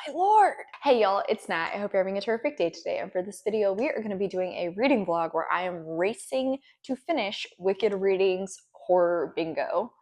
my lord! Hey y'all, it's Nat. I hope you're having a terrific day today, and for this video we are going to be doing a reading vlog where I am racing to finish Wicked Reading's horror bingo.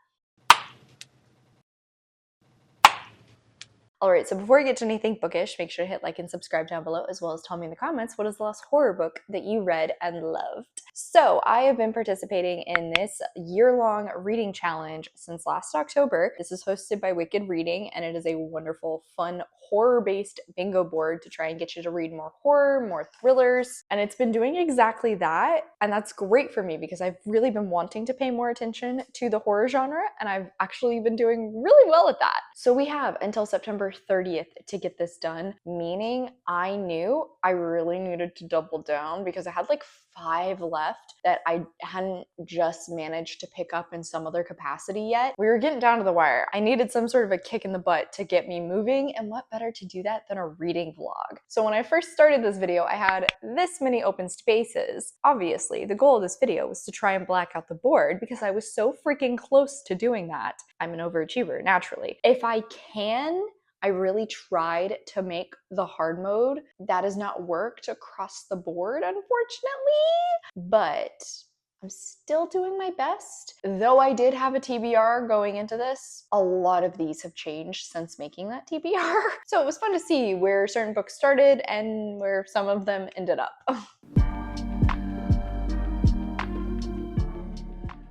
Alright, so before we get to anything bookish, make sure to hit like and subscribe down below, as well as tell me in the comments what is the last horror book that you read and loved. So I have been participating in this year-long reading challenge since last October. This is hosted by Wicked Reading, and it is a wonderful, fun, horror-based bingo board to try and get you to read more horror, more thrillers, and it's been doing exactly that, and that's great for me because I've really been wanting to pay more attention to the horror genre, and I've actually been doing really well at that. So we have until September 30th to get this done, meaning I knew I really needed to double down because I had like 5 left that I hadn't just managed to pick up in some other capacity yet. We were getting down to the wire. I needed some sort of a kick in the butt to get me moving, and what better to do that than a reading vlog? So when I first started this video, I had this many open spaces. Obviously, the goal of this video was to try and black out the board because I was so freaking close to doing that. I'm an overachiever, naturally. If I can, I really tried to make the hard mode. That has not worked across the board, unfortunately, but I'm still doing my best. Though I did have a TBR going into this, a lot of these have changed since making that TBR. So it was fun to see where certain books started and where some of them ended up.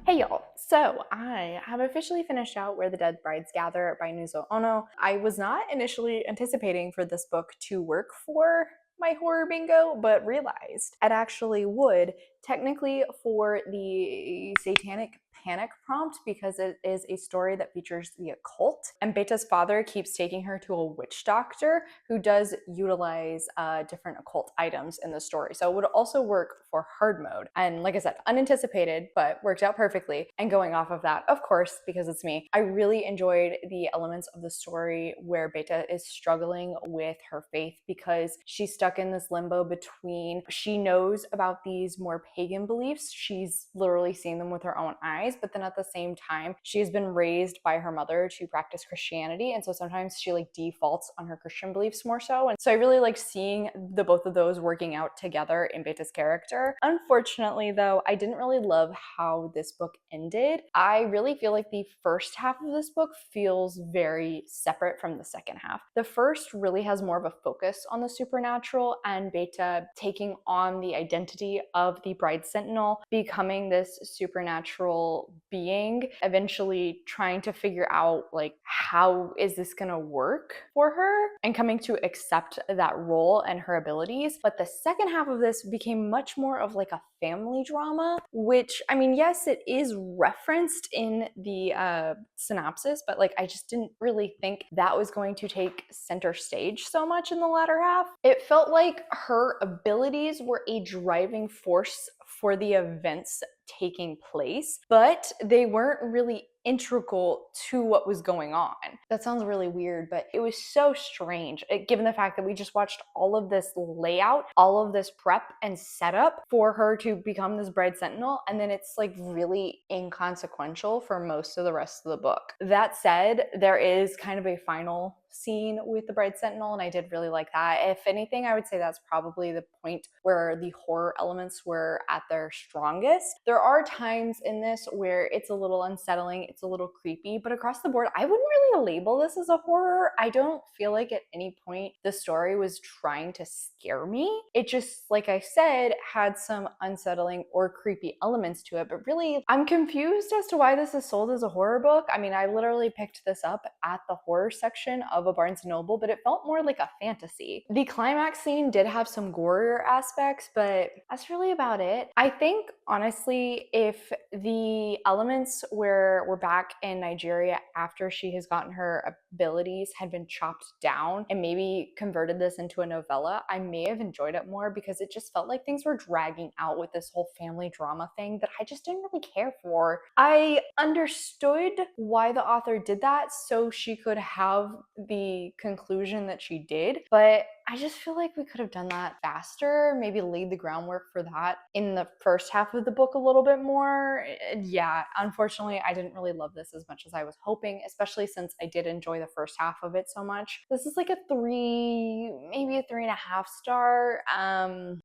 Hey y'all, so I have officially finished out Where the Dead Brides Gather by Nuzo Ono. I was not initially anticipating for this book to work for my horror bingo, but realized it actually would, technically for the satanic panic prompt, because it is a story that features the occult, and Beta's father keeps taking her to a witch doctor who does utilize different occult items in the story. So it would also work for hard mode. And like I said, unanticipated, but worked out perfectly. And going off of that, of course, because it's me, I really enjoyed the elements of the story where Beta is struggling with her faith because she's stuck in this limbo between, she knows about these more pagan beliefs, she's literally seen them with her own eyes, but then at the same time, she has been raised by her mother to practice Christianity, and so sometimes she like defaults on her Christian beliefs more so. And so I really like seeing the both of those working out together in Beta's character. Unfortunately though, I didn't really love how this book ended. I really feel like the first half of this book feels very separate from the second half. The first really has more of a focus on the supernatural and Beta taking on the identity of the Bride Sentinel, becoming this supernatural being, eventually trying to figure out like how is this gonna work for her and coming to accept that role and her abilities. But the second half of this became much more of like a family drama, which, I mean, yes, it is referenced in the synopsis, but like I just didn't really think that was going to take center stage so much in the latter half. It felt like her abilities were a driving force for the events taking place, but they weren't really integral to what was going on. That sounds really weird, but it was so strange, given the fact that we just watched all of this layout, all of this prep and setup for her to become this Bride Sentinel, and then it's like really inconsequential for most of the rest of the book. That said, there is kind of a final scene with the Bride Sentinel, and I did really like that. If anything, I would say that's probably the point where the horror elements were at their strongest. There are times in this where it's a little unsettling, it's a little creepy, but across the board, I wouldn't really label this as a horror. I don't feel like at any point the story was trying to scare me. It just, like I said, had some unsettling or creepy elements to it, but really, I'm confused as to why this is sold as a horror book. I mean, I literally picked this up at the horror section of a Barnes & Noble, but it felt more like a fantasy. The climax scene did have some gorier aspects, but that's really about it. I think, honestly, if the elements where we're back in Nigeria after she has gotten her abilities had been chopped down and maybe converted this into a novella, I may have enjoyed it more, because it just felt like things were dragging out with this whole family drama thing that I just didn't really care for. I understood why the author did that, so she could have the conclusion that she did, but I just feel like we could have done that faster, maybe laid the groundwork for that in the first half of the book a little bit more. Yeah, unfortunately, I didn't really love this as much as I was hoping, especially since I did enjoy the first half of it so much. This is like a 3, maybe a 3.5 star,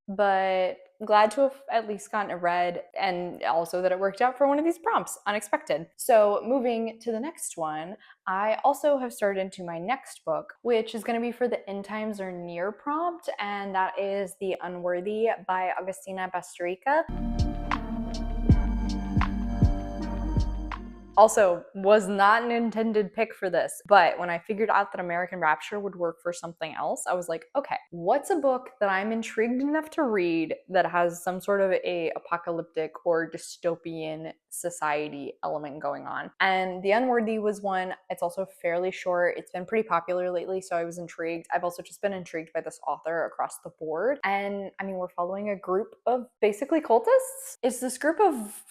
but glad to have at least gotten it read, and also that it worked out for one of these prompts, unexpected. So moving to the next one, I also have started into my next book, which is going to be for the end times or near prompt, and that is The Unworthy by 𝗖cie heç𝘁𝗁𝘁. Also, was not an intended pick for this, but when I figured out that American Rapture would work for something else, I was like, okay, what's a book that I'm intrigued enough to read that has some sort of a apocalyptic or dystopian society element going on? And The Unworthy was one. It's also fairly short. It's been pretty popular lately, so I was intrigued. I've also just been intrigued by this author across the board. And I mean, we're following a group of basically cultists. It's this group of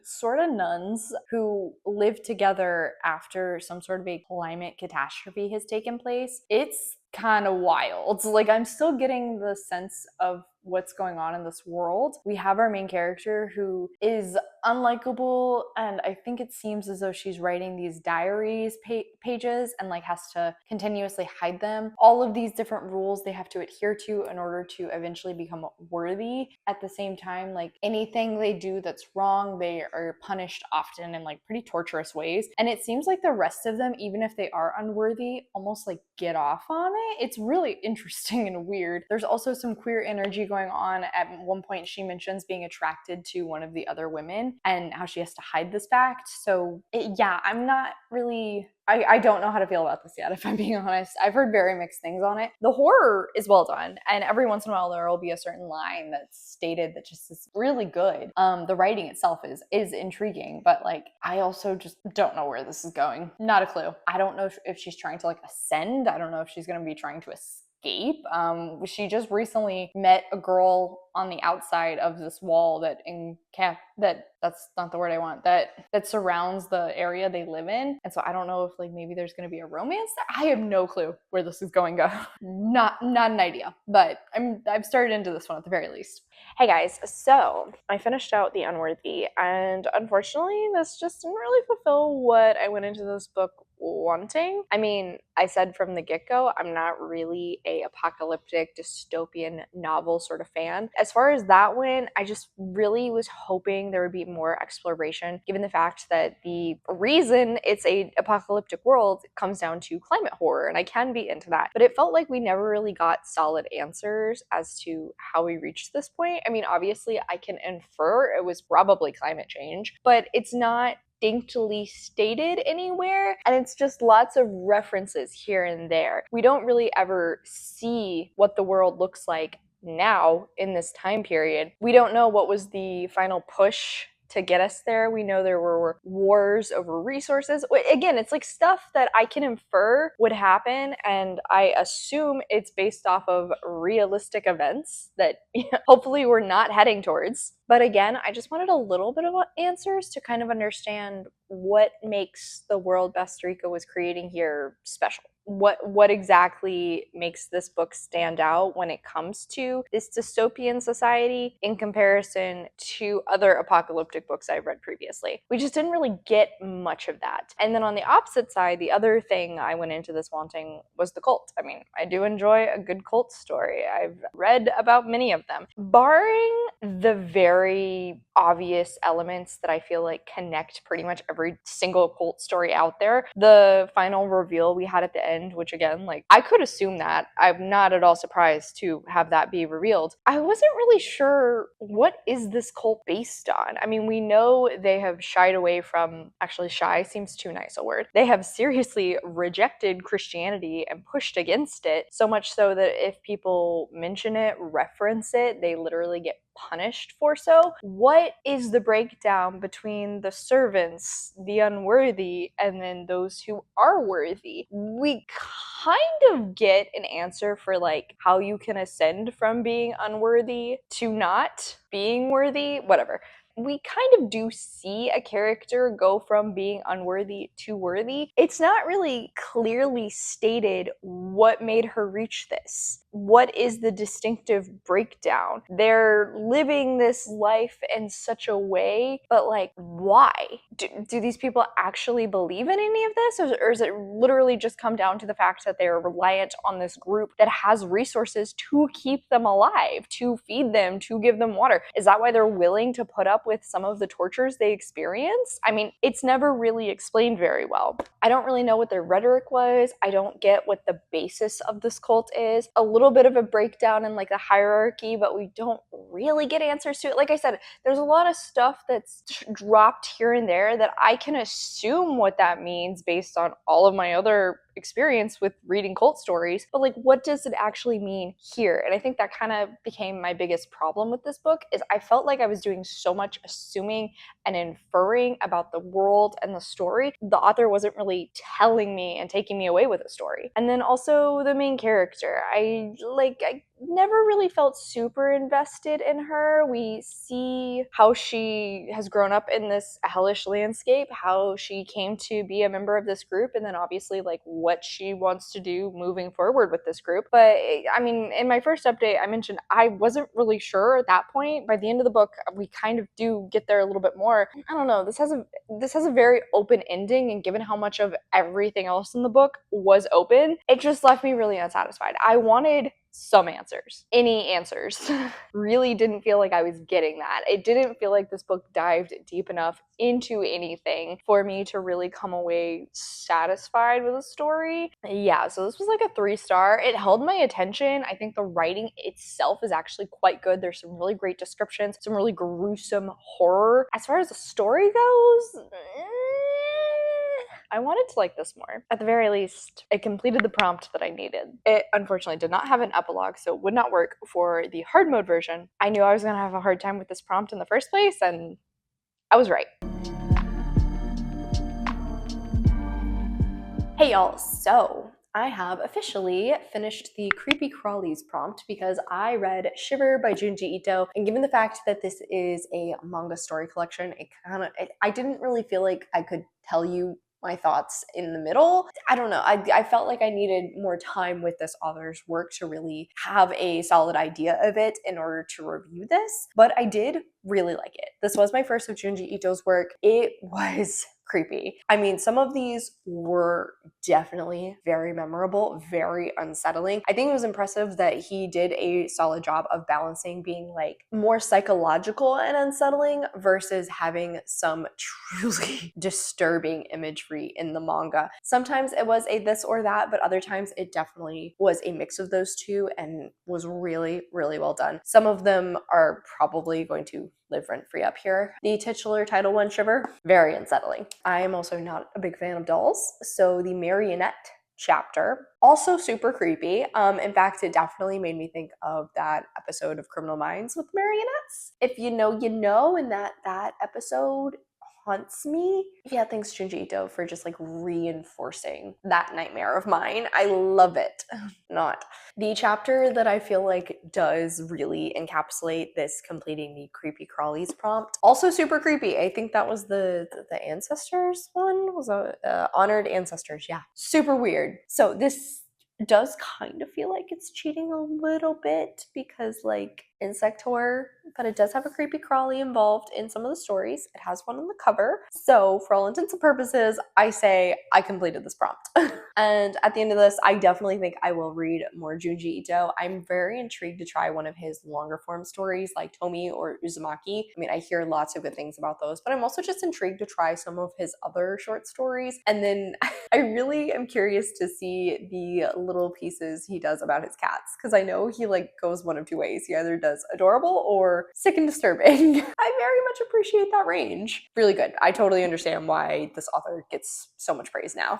sort of nuns who live together after some sort of a climate catastrophe has taken place. It's kind of wild. Like, I'm still getting the sense of what's going on in this world. We have our main character who is unlikable, and I think it seems as though she's writing these diaries pages and like has to continuously hide them. All of these different rules they have to adhere to in order to eventually become worthy. At the same time, like anything they do that's wrong, they are punished often in like pretty torturous ways. And it seems like the rest of them, even if they are unworthy, almost like get off on it. It's really interesting and weird. There's also some queer energy going on. At one point, she mentions being attracted to one of the other women and how she has to hide this fact. So yeah, I'm not really, I don't know how to feel about this yet, if I'm being honest. I've heard very mixed things on it. The horror is well done, and every once in a while there will be a certain line that's stated that just is really good. The writing itself is intriguing, but like I also just don't know where this is going. Not a clue. I don't know if she's trying to like ascend. I don't know if she's going to be trying to escape. She just recently met a girl on the outside of this wall that's not the word I want, that surrounds the area they live in. And so I don't know if like maybe there's going to be a romance there. I have no clue where this is going to go. Not an idea, but I've started into this one at the very least. Hey guys, so I finished out The Unworthy, and unfortunately this just didn't really fulfill what I went into this book wanting. I mean, I said from the get-go, I'm not really a apocalyptic dystopian novel sort of fan. As far as that went, I just really was hoping there would be more exploration, given the fact that the reason it's a apocalyptic world comes down to climate horror, and I can be into that. But it felt like we never really got solid answers as to how we reached this point. I mean, obviously I can infer it was probably climate change, but it's not distinctly stated anywhere, and it's just lots of references here and there. We don't really ever see what the world looks like now in this time period. We don't know what was the final push to get us there. We know there were wars over resources. Again, it's like stuff that I can infer would happen, and I assume it's based off of realistic events that hopefully we're not heading towards. But again, I just wanted a little bit of answers to kind of understand what makes the world 𝗖cie was creating here special. What exactly makes this book stand out when it comes to this dystopian society in comparison to other apocalyptic books I've read previously? We just didn't really get much of that. And then on the opposite side, the other thing I went into this wanting was the cult. I mean, I do enjoy a good cult story. I've read about many of them. Barring the very obvious elements that I feel like connect pretty much every single cult story out there, the final reveal we had at the end, which again, like, I could assume that. I'm not at all surprised to have that be revealed. I wasn't really sure, what is this cult based on? I mean, we know they have shied away from, actually shy seems too nice a word. They have seriously rejected Christianity and pushed against it, so much so that if people mention it, reference it, they literally get punished for so. What is the breakdown between the servants, the unworthy, and then those who are worthy? We kind of get an answer for like how you can ascend from being unworthy to not being worthy, whatever. we kind of do see a character go from being unworthy to worthy. It's not really clearly stated what made her reach this. What is the distinctive breakdown? They're living this life in such a way, but like, why? Do these people actually believe in any of this? Or is it literally just come down to the fact that they're reliant on this group that has resources to keep them alive, to feed them, to give them water? Is that why they're willing to put up with some of the tortures they experience? I mean, it's never really explained very well. I don't really know what their rhetoric was. I don't get what the basis of this cult is. A little bit of a breakdown in like the hierarchy, but we don't really get answers to it. Like I said, there's a lot of stuff that's dropped here and there that I can assume what that means based on all of my other experience with reading cult stories, but like, what does it actually mean here? And I think that kind of became my biggest problem with this book, is I felt like I was doing so much assuming and inferring about the world and the story. The author wasn't really telling me and taking me away with the story. And then also the main character, I never really felt super invested in her. We see how she has grown up in this hellish landscape, how she came to be a member of this group, and then obviously like what she wants to do moving forward with this group. But I mean, in my first update, I mentioned I wasn't really sure at that point. By the end of the book, we kind of do get there a little bit more. I don't know, this has a very open ending, and given how much of everything else in the book was open, it just left me really unsatisfied. I wanted some answers. Any answers. Really didn't feel like I was getting that. It didn't feel like this book dived deep enough into anything for me to really come away satisfied with the story. Yeah, so this was like a 3-star. It held my attention. I think the writing itself is actually quite good. There's some really great descriptions, some really gruesome horror. As far as the story goes, I wanted to like this more. At the very least, it completed the prompt that I needed. It unfortunately did not have an epilogue, so it would not work for the hard mode version. I knew I was gonna have a hard time with this prompt in the first place, and I was right. Hey y'all, so I have officially finished the Creepy Crawlies prompt because I read Shiver by Junji Ito, and given the fact that this is a manga story collection, I didn't really feel like I could tell you my thoughts in the middle. I don't know, I felt like I needed more time with this author's work to really have a solid idea of it in order to review this, but I did really like it. This was my first of Junji Ito's work. It was creepy. I mean, some of these were definitely very memorable, very unsettling. I think it was impressive that he did a solid job of balancing being like more psychological and unsettling versus having some truly disturbing imagery in the manga. Sometimes it was a this or that, but other times it definitely was a mix of those two and was really, really well done. Some of them are probably going to live rent-free up here. The titular title one, Shiver, very unsettling. I am also not a big fan of dolls, so the marionette chapter, also super creepy. In fact, it definitely made me think of that episode of Criminal Minds with marionettes. If you know, you know, and that episode haunts me. Yeah, thanks Junji Ito for just like reinforcing that nightmare of mine. I love it. Not. The chapter that I feel like does really encapsulate this completing the Creepy Crawlies prompt. Also super creepy. I think that was the ancestors one? Was honored ancestors, yeah. Super weird. So this does kind of feel like it's cheating a little bit because like insect horror, but it does have a creepy crawly involved in some of the stories. It has one on the cover. So for all intents and purposes, I say I completed this prompt. And at the end of this, I definitely think I will read more Junji Ito. I'm very intrigued to try one of his longer form stories like Tomi or Uzumaki. I mean, I hear lots of good things about those, but I'm also just intrigued to try some of his other short stories. And then I really am curious to see the little pieces he does about his cats, because I know he like goes one of two ways. He either does adorable or sick and disturbing. I very much appreciate that range. Really good. I totally understand why this author gets so much praise now.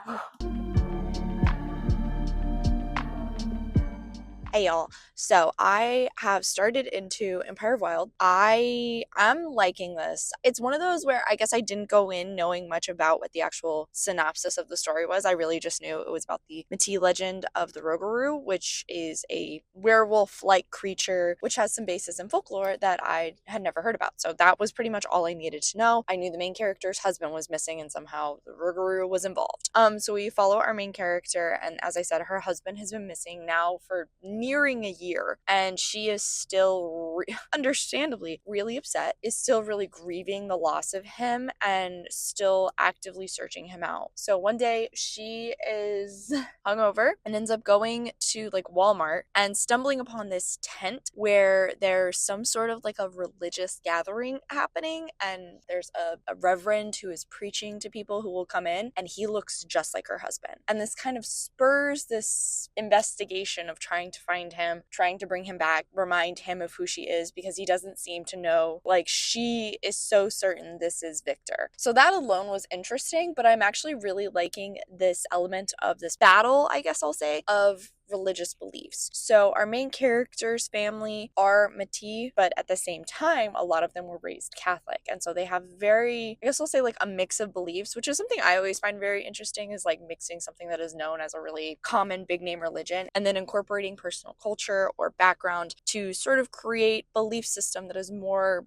Hey y'all, so I have started into Empire of Wild. I am liking this. It's one of those where I guess I didn't go in knowing much about what the actual synopsis of the story was. I really just knew it was about the 𝗖cie legend of the Rougarou, which is a werewolf-like creature which has some basis in folklore that I had never heard about. So that was pretty much all I needed to know. I knew the main character's husband was missing and somehow the Rougarou was involved. So we follow our main character, and as I said, her husband has been missing now for nearing a year, and she is still understandably really upset, is still really grieving the loss of him and still actively searching him out. So one day she is hungover and ends up going to like Walmart and stumbling upon this tent where there's some sort of like a religious gathering happening, and there's a reverend who is preaching to people who will come in, and he looks just like her husband. And this kind of spurs this investigation of trying to find him, trying to bring him back, remind him of who she is, because he doesn't seem to know. Like, she is so certain this is Victor. So that alone was interesting, but I'm actually really liking this element of this battle, I guess I'll say, of religious beliefs. So our main character's family are 𝗖cie, but at the same time, a lot of them were raised Catholic. And so they have very, I guess I'll say, like a mix of beliefs, which is something I always find very interesting, is like mixing something that is known as a really common big name religion and then incorporating personal culture or background to sort of create belief system that is more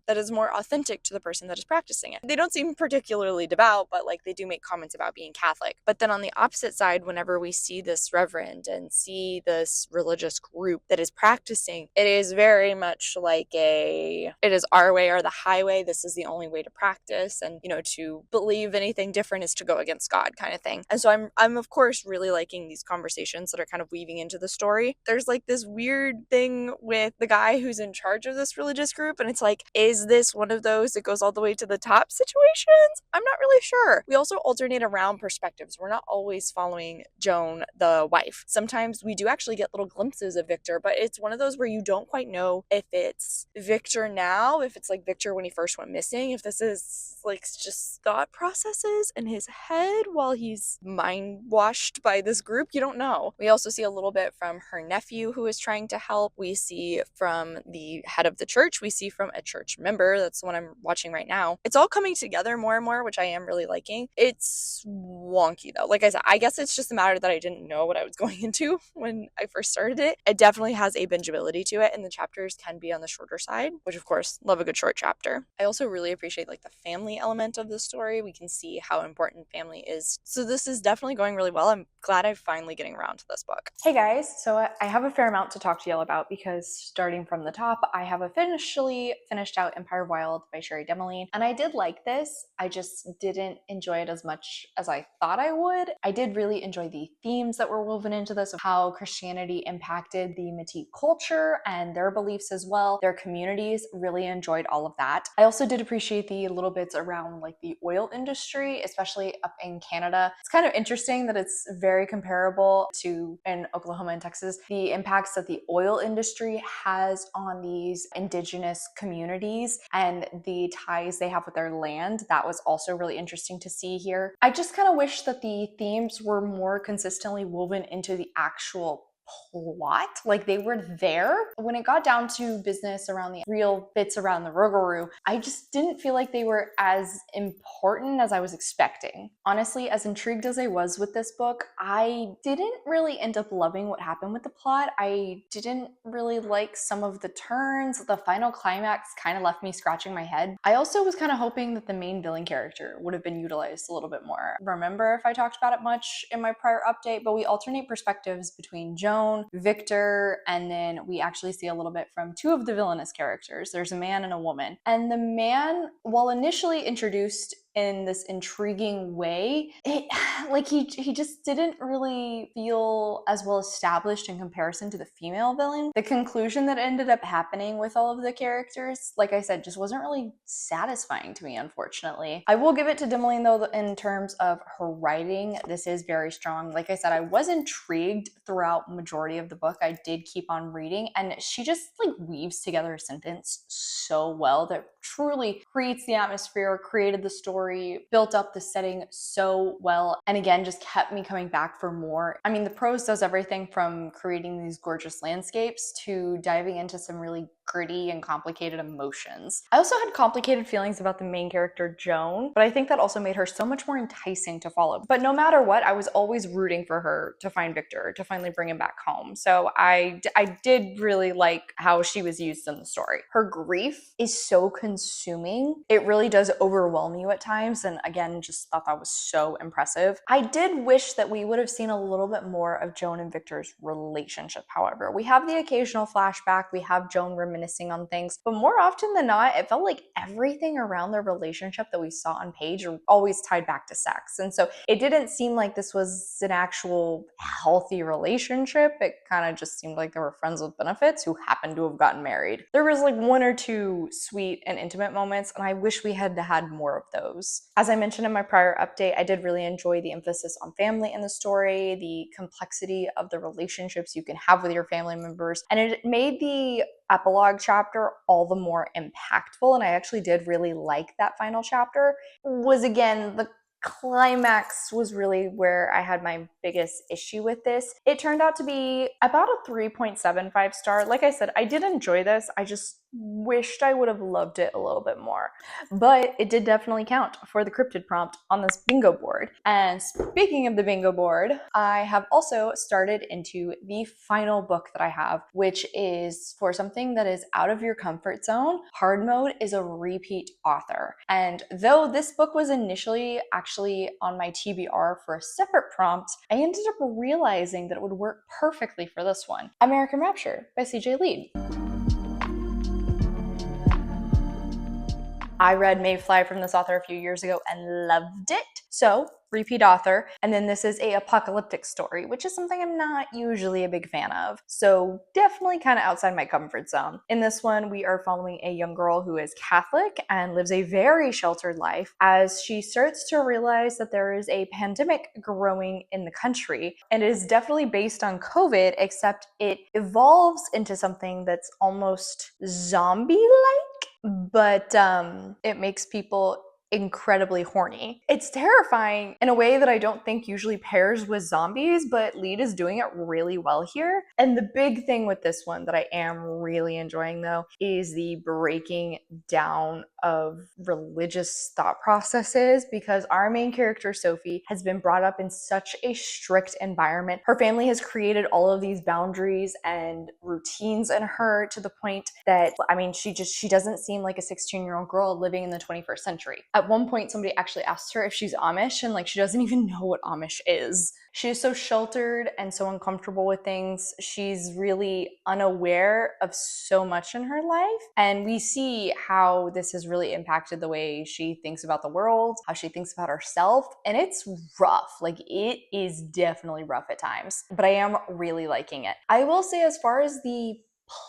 authentic to the person that is practicing it. They don't seem particularly devout, but like they do make comments about being Catholic. But then on the opposite side, whenever we see this reverend and see this religious group that is practicing, it is very much like it is our way or the highway. This is the only way to practice, and to believe anything different is to go against God, kind of thing. And so I'm of course really liking these conversations that are kind of weaving into the story. There's like this weird thing with the guy who's in charge of this religious group, and it's like, is this one of those that goes all the way to the top situations? I'm not really sure. We also alternate around perspectives. We're not always following Joan, the wife. Sometimes we do actually get little glimpses of Victor, but it's one of those where you don't quite know if it's Victor now, if it's like Victor when he first went missing, if this is like just thought processes in his head while he's mind washed by this group. You don't know. We also see a little bit from her nephew who is trying to help. We see from the head of the church. We see from a church member. That's the one I'm watching right now. It's all coming together more and more, which I am really liking. It's wonky though. Like I said, I guess it's just a matter that I didn't know what I was going into when I first started it. It definitely has a bingeability to it, and the chapters can be on the shorter side, which of course, love a good short chapter. I also really appreciate like the family element of the story. We can see how important family is. So this is definitely going really well. I'm glad I'm finally getting around to this book. Hey guys, so I have a fair amount to talk to y'all about because starting from the top, I have officially finished out Empire of Wild by Sherry Demeline, and I did like this. I just didn't enjoy it as much as I thought I would. I did really enjoy the themes that were woven into this, of how Christianity impacted the 𝗖cie culture and their beliefs as well, their communities. Really enjoyed all of that. I also did appreciate the little bits around like the oil industry, especially up in Canada. It's kind of interesting that it's very comparable to in Oklahoma and Texas, the impacts that the oil industry has on these indigenous communities and the ties they have with their land. That was also really interesting to see here. I just kind of wish that the themes were more consistently woven into the actual plot, like they were there. When it got down to business around the real bits around the Rougarou, I just didn't feel like they were as important as I was expecting. Honestly, as intrigued as I was with this book, I didn't really end up loving what happened with the plot. I didn't really like some of the turns. The final climax kind of left me scratching my head. I also was kind of hoping that the main villain character would have been utilized a little bit more. Remember if I talked about it much in my prior update, but we alternate perspectives between Joan, Victor, and then we actually see a little bit from two of the villainous characters. There's a man and a woman. And the man, while initially introduced in this intriguing way, he just didn't really feel as well established in comparison to the female villain. The conclusion that ended up happening with all of the characters, like I said, just wasn't really satisfying to me, unfortunately. I will give it to Demeline though in terms of her writing. This is very strong. Like I said, I was intrigued throughout majority of the book. I did keep on reading, and she just like weaves together a sentence so well that truly creates the atmosphere, created the story, built up the setting so well, and again, just kept me coming back for more. I mean, the prose does everything from creating these gorgeous landscapes to diving into some really gritty and complicated emotions. I also had complicated feelings about the main character, Joan, but I think that also made her so much more enticing to follow. But no matter what, I was always rooting for her to find Victor, to finally bring him back home. So I did really like how she was used in the story. Her grief is so consuming. It really does overwhelm you at times, and again, just thought that was so impressive. I did wish that we would have seen a little bit more of Joan and Victor's relationship, however. We have the occasional flashback, we have Joan reminiscing on things, but more often than not, it felt like everything around their relationship that we saw on page are always tied back to sex. And so it didn't seem like this was an actual healthy relationship. It kind of just seemed like they were friends with benefits who happened to have gotten married. There was like one or two sweet and intimate moments, and I wish we had had more of those. As I mentioned in my prior update, I did really enjoy the emphasis on family in the story, the complexity of the relationships you can have with your family members, and it made the epilogue chapter all the more impactful. And I actually did really like that final chapter. Was again, the climax was really where I had my biggest issue with this. It turned out to be about a 3.75 star. Like I said, I did enjoy this. I just wished I would have loved it a little bit more. But it did definitely count for the cryptid prompt on this bingo board. And speaking of the bingo board, I have also started into the final book that I have, which is for something that is out of your comfort zone. Hard Mode is a repeat author. And though this book was initially actually on my TBR for a separate prompt, I ended up realizing that it would work perfectly for this one. American Rapture by CJ Lead. I read Mayfly from this author a few years ago and loved it. So, repeat author. And then this is a apocalyptic story, which is something I'm not usually a big fan of. So definitely kind of outside my comfort zone. In this one, we are following a young girl who is Catholic and lives a very sheltered life as she starts to realize that there is a pandemic growing in the country. And it is definitely based on COVID, except it evolves into something that's almost zombie-like, but it makes people incredibly horny. It's terrifying in a way that I don't think usually pairs with zombies, but Lead is doing it really well here. And the big thing with this one that I am really enjoying though is the breaking down of religious thought processes, because our main character Sophie has been brought up in such a strict environment. Her family has created all of these boundaries and routines in her to the point that, I mean, she doesn't seem like a 16-year-old girl living in the 21st century. At one point, somebody actually asked her if she's Amish, and like she doesn't even know what Amish is. She is so sheltered and so uncomfortable with things. She's really unaware of so much in her life. And we see how this has really impacted the way she thinks about the world, how she thinks about herself. And it's rough. Like, it is definitely rough at times. But I am really liking it. I will say, as far as the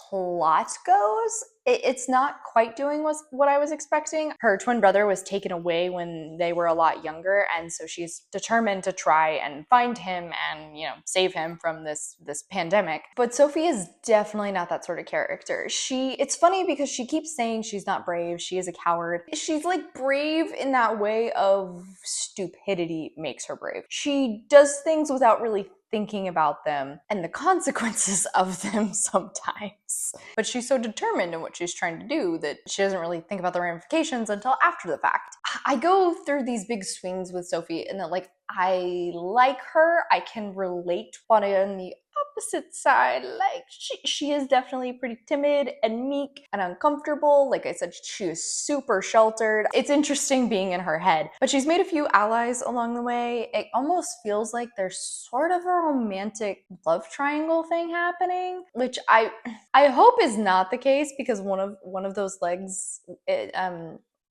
plot goes, it's not quite doing what I was expecting. Her twin brother was taken away when they were a lot younger, and so she's determined to try and find him and, you know, save him from this pandemic. But Sophie is definitely not that sort of character. It's funny because she keeps saying she's not brave, she is a coward. She's like brave in that way of stupidity makes her brave. She does things without really thinking about them and the consequences of them sometimes. But she's so determined in what she's trying to do that she doesn't really think about the ramifications until after the fact. I go through these big swings with Sophie in that, like, I like her, I can relate, but on the opposite side, like, she is definitely pretty timid and meek and uncomfortable. Like I said, she is super sheltered. It's interesting being in her head, but she's made a few allies along the way. It almost feels like there's sort of a romantic love triangle thing happening, which I hope is not the case, because one of those legs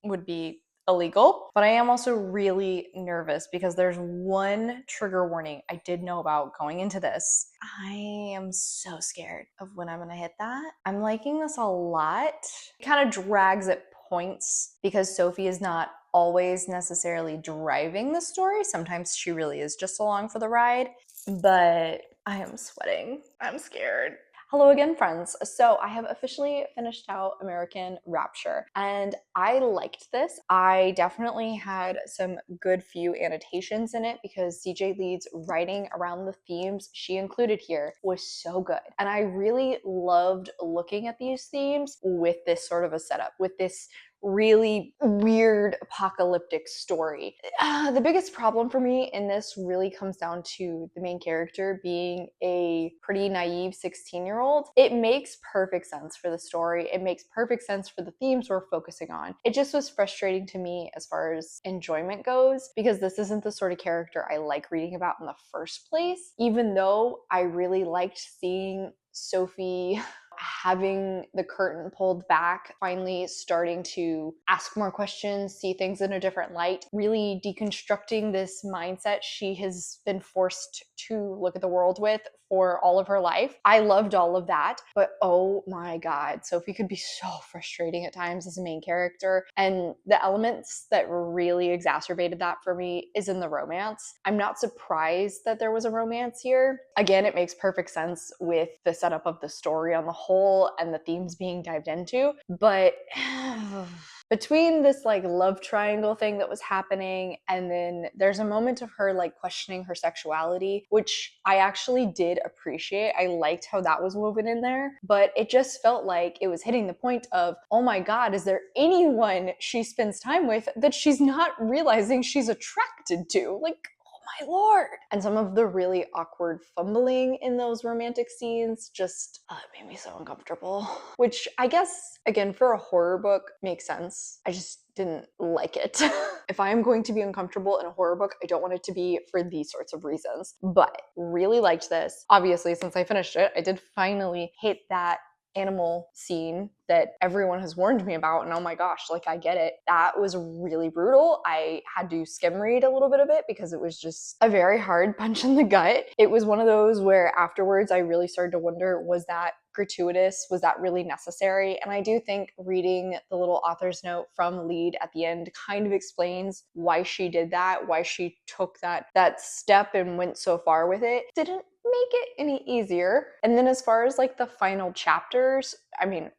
would be illegal. But I am also really nervous because there's one trigger warning I did know about going into this. I am so scared of when I'm gonna hit that. I'm liking this a lot. It kind of drags at points because Sophie is not always necessarily driving the story. Sometimes she really is just along for the ride, but I am sweating. I'm scared. Hello again, friends. So I have officially finished out American Rapture, and I liked this. I definitely had some good few annotations in it because CJ Leeds' writing around the themes she included here was so good. And I really loved looking at these themes with this sort of a setup, with this really weird apocalyptic story. The biggest problem for me in this really comes down to the main character being a pretty naive 16-year-old. It makes perfect sense for the story. It makes perfect sense for the themes we're focusing on. It just was frustrating to me as far as enjoyment goes because this isn't the sort of character I like reading about in the first place, even though I really liked seeing Sophie having the curtain pulled back, finally starting to ask more questions, see things in a different light, really deconstructing this mindset she has been forced to look at the world with for all of her life. I loved all of that, but oh my god, Sophie could be so frustrating at times as a main character, and the elements that really exacerbated that for me is in the romance. I'm not surprised that there was a romance here. Again, it makes perfect sense with the setup of the story on the whole and the themes being dived into, but between this like love triangle thing that was happening, and then there's a moment of her like questioning her sexuality, which I actually did appreciate. I liked how that was woven in there, but it just felt like it was hitting the point of, oh my god, is there anyone she spends time with that she's not realizing she's attracted to? Like, my lord. And some of the really awkward fumbling in those romantic scenes just made me so uncomfortable, which I guess, again, for a horror book makes sense. I just didn't like it. If I am going to be uncomfortable in a horror book, I don't want it to be for these sorts of reasons. But really liked this. Obviously, since I finished it, I did finally hit that animal scene that everyone has warned me about, and oh my gosh, like I get it. That was really brutal. I had to skim read a little bit of it because it was just a very hard punch in the gut. It was one of those where afterwards I really started to wonder, was that gratuitous? Was that really necessary? And I do think reading the little author's note from Lead at the end kind of explains why she did that, why she took that step and went so far with it. Didn't make it any easier. And then as far as like the final chapters, I mean,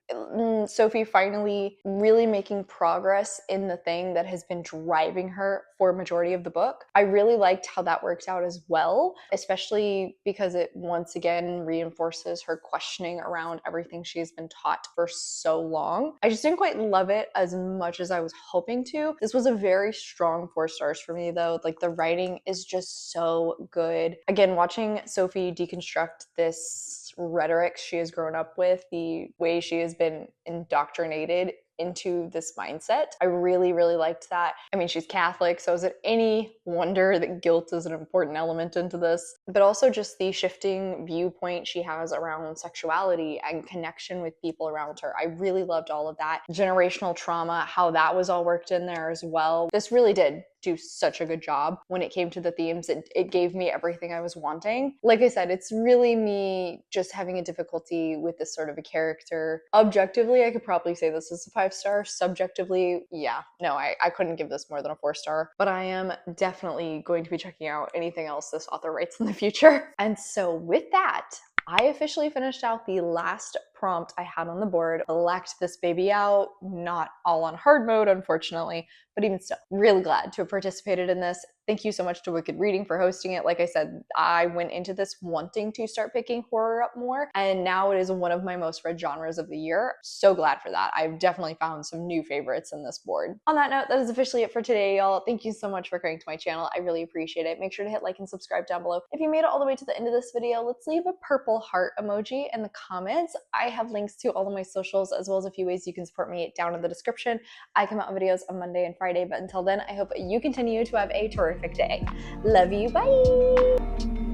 Sophie finally really making progress in the thing that has been driving her for a majority of the book. I really liked how that worked out as well, especially because it once again reinforces her questioning around everything she has been taught for so long. I just didn't quite love it as much as I was hoping to. This was a very strong 4 stars for me though. Like the writing is just so good. Again, watching Sophie deconstruct this rhetoric she has grown up with, the way she has been indoctrinated into this mindset. I really, really liked that. I mean, she's Catholic, so is it any wonder that guilt is an important element into this? But also just the shifting viewpoint she has around sexuality and connection with people around her. I really loved all of that. Generational trauma, how that was all worked in there as well. This really did do such a good job when it came to the themes. It gave me everything I was wanting. Like I said, it's really me just having a difficulty with this sort of a character. Objectively, I could probably say this is a 5-star. Subjectively, yeah, no, I couldn't give this more than a 4-star, but I am definitely going to be checking out anything else this author writes in the future. And so with that, I officially finished out the last prompt I had on the board, blacked this baby out, not all on hard mode, unfortunately, but even still, really glad to have participated in this. Thank you so much to Wicked Reading for hosting it. Like I said, I went into this wanting to start picking horror up more, and now it is one of my most read genres of the year. So glad for that. I've definitely found some new favorites in this board. On that note, that is officially it for today, y'all. Thank you so much for coming to my channel. I really appreciate it. Make sure to hit like and subscribe down below. If you made it all the way to the end of this video, let's leave a purple heart emoji in the comments. I have links to all of my socials as well as a few ways you can support me down in the description. I come out with videos on Monday and Friday, but until then, I hope you continue to have a terrific day. Love you, bye!